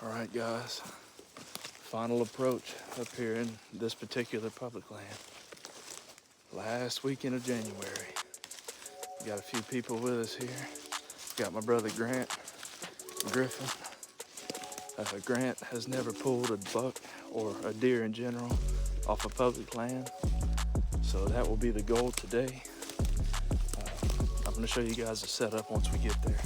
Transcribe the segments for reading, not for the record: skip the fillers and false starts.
All right, guys, final approach up here in this particular public land. Last weekend of January. Got a few people with us here. Got my brother Grant Griffin. Grant has never pulled a buck or a deer in general off of public land, so that will be the goal today. I'm going to show you guys the setup once we get there.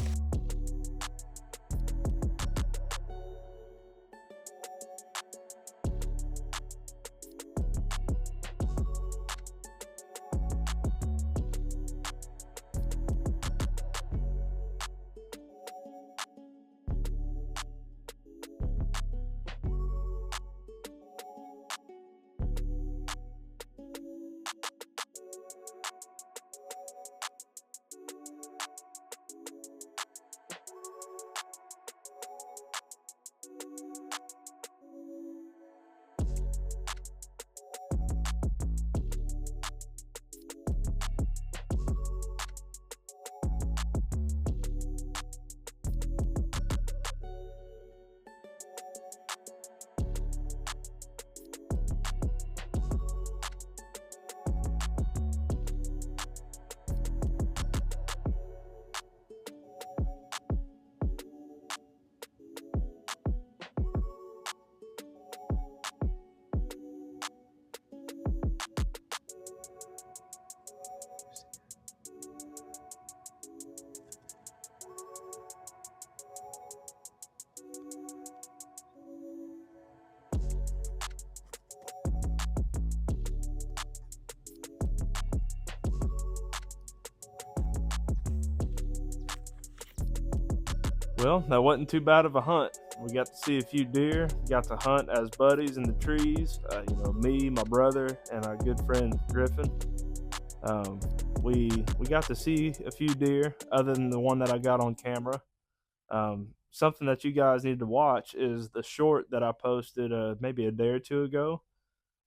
Well, that wasn't too bad of a hunt. We got to see a few deer, got to hunt as buddies in the trees. Me, my brother, and our good friend Griffin. We got to see a few deer other than the one that I got on camera. Something that you guys need to watch is the short that I posted maybe a day or two ago.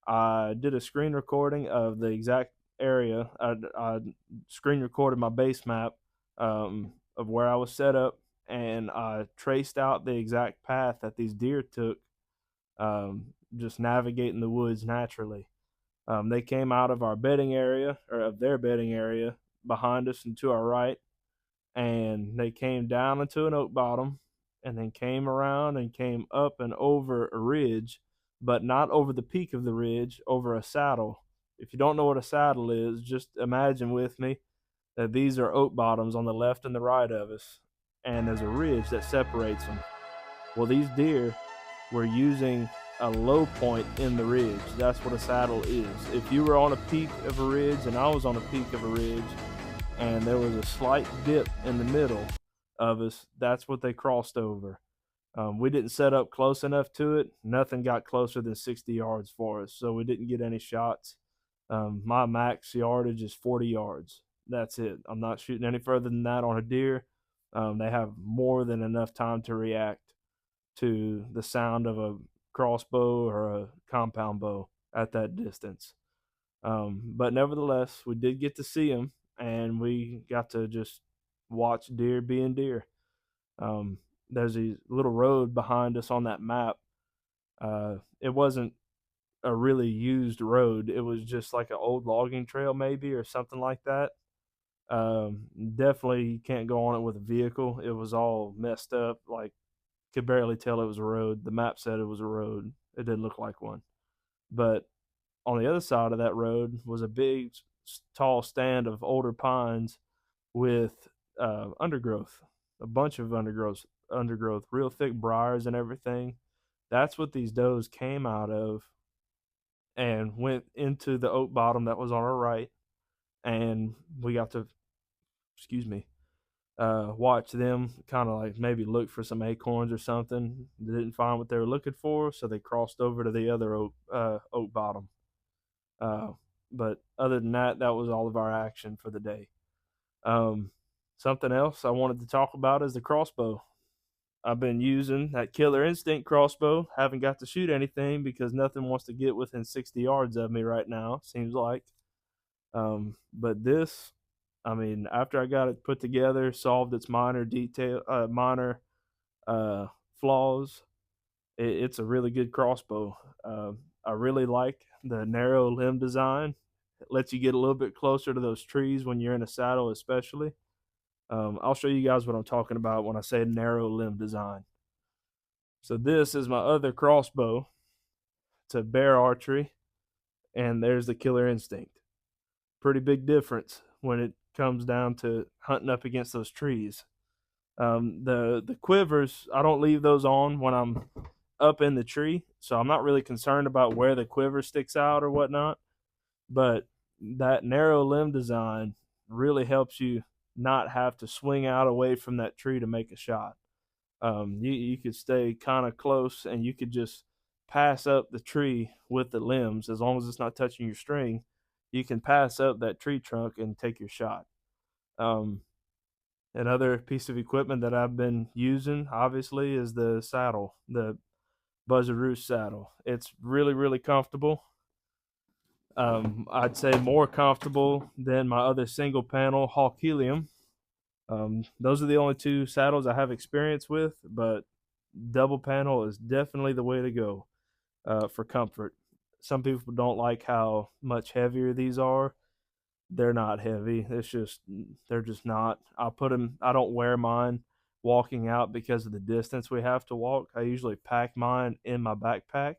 I did a screen recording of the exact area. I screen recorded my base map of where I was set up, and I traced out the exact path that these deer took, just navigating the woods naturally. They came out of our bedding area, or of their bedding area, behind us and to our right, and they came down into an oak bottom, and then came around and came up and over a ridge, but not over the peak of the ridge, over a saddle. If you don't know what a saddle is, just imagine with me that these are oak bottoms on the left and the right of us, and there's a ridge that separates them. Well, these deer were using a low point in the ridge. That's what a saddle is. If you were on a peak of a ridge and I was on a peak of a ridge, and there was a slight dip in the middle of us, that's what they crossed over. We didn't set up close enough to it. Nothing got closer than 60 yards for us, so we didn't get any shots. My max yardage is 40 yards. That's it. I'm not shooting any further than that on a deer. They have more than enough time to react to the sound of a crossbow or a compound bow at that distance. But nevertheless, we did get to see them, and we got to just watch deer being deer. There's a little road behind us on that map. It wasn't a really used road. It was just like an old logging trail, maybe, or something like that. Definitely you can't go on it with a vehicle. It was all messed up. Like, could barely tell it was a road. The map said it was a road. It didn't look like one. But on the other side of that road was a big, tall stand of older pines with undergrowth, a bunch of undergrowth, real thick briars and everything. That's what these does came out of and went into the oak bottom that was on our right. And we got to, watch them kind of like maybe look for some acorns or something. They didn't find what they were looking for, so they crossed over to the other oak bottom. But other than that, that was all of our action for the day. Something else I wanted to talk about is the crossbow. I've been using that Killer Instinct crossbow. Haven't got to shoot anything because nothing wants to get within 60 yards of me right now, seems like. But this, after I got it put together, solved its minor flaws, It's a really good crossbow. I really like the narrow limb design. It lets you get a little bit closer to those trees when you're in a saddle, especially. I'll show you guys what I'm talking about when I say narrow limb design. So this is my other crossbow. It's a bear archery, and there's the killer instinct. Pretty big difference when it comes down to hunting up against those trees. The quivers, I don't leave those on when I'm up in the tree, so I'm not really concerned about where the quiver sticks out or whatnot. But that narrow limb design really helps you not have to swing out away from that tree to make a shot. You could stay kind of close, and you could just pass up the tree with the limbs as long as it's not touching your string. You can pass up that tree trunk and take your shot. Um, Another piece of equipment that I've been using, obviously, is the saddle, the Buzzard Roost saddle. It's really, really comfortable. I'd say more comfortable than my other single panel Hawk Helium. Those are the only two saddles I have experience with, but double panel is definitely the way to go for comfort. Some people don't like how much heavier these are. They're not heavy. It's just they're just not. I put them. I don't wear mine walking out because of the distance we have to walk. I usually pack mine in my backpack.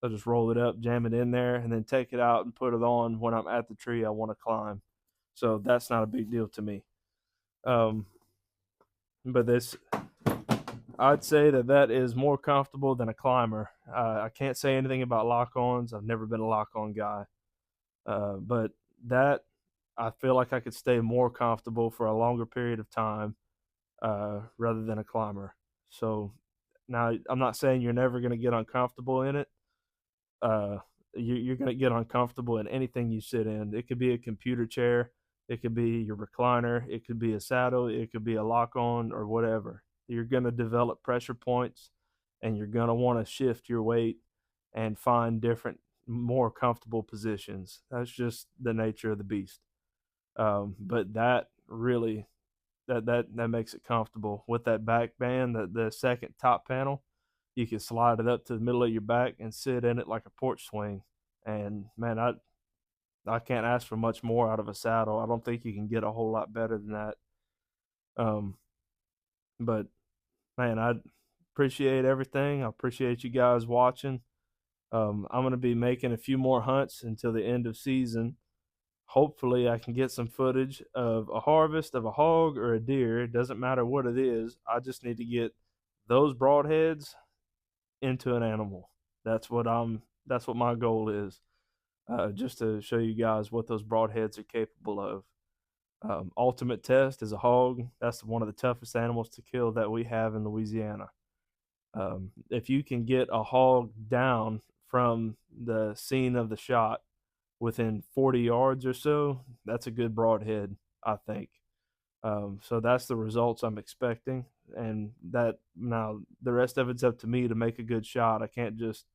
I just roll it up, jam it in there, and then take it out and put it on when I'm at the tree I want to climb. So that's not a big deal to me. Um, but this, I'd say that is more comfortable than a climber. I can't say anything about lock-ons. I've never been a lock-on guy, but that I feel like I could stay more comfortable for a longer period of time rather than a climber. So now I'm not saying you're never going to get uncomfortable in it. uh, you're going to get uncomfortable in anything you sit in. It could be a computer chair, it could be your recliner, it could be a saddle, it could be a lock on or whatever. You're going to develop pressure points, and you're going to want to shift your weight and find different, more comfortable positions. That's just the nature of the beast. But that really that makes it comfortable with that back band, the second top panel. You can slide it up to the middle of your back and sit in it like a porch swing. And man, I can't ask for much more out of a saddle. I don't think you can get a whole lot better than that. Um, but man, I appreciate everything. I appreciate you guys watching. I'm gonna be making a few more hunts until the end of season. Hopefully, I can get some footage of a harvest of a hog or a deer. It doesn't matter what it is. I just need to get those broadheads into an animal. That's what my goal is. Just to show you guys what those broadheads are capable of. Ultimate test is a hog. That's one of the toughest animals to kill that we have in Louisiana. If you can get a hog down from the scene of the shot within 40 yards or so, that's a good broadhead, I think. So that's the results I'm expecting, and that now the rest of it's up to me to make a good shot. I can't just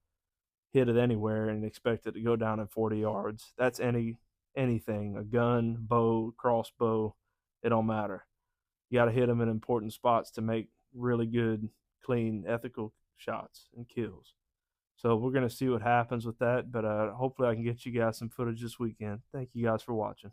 hit it anywhere and expect it to go down in 40 yards. That's anything, a gun, bow, crossbow, it don't matter. You got to hit them in important spots to make really good, clean, ethical shots and kills. So we're gonna see what happens with that, but hopefully I can get you guys some footage this weekend. Thank you guys for watching.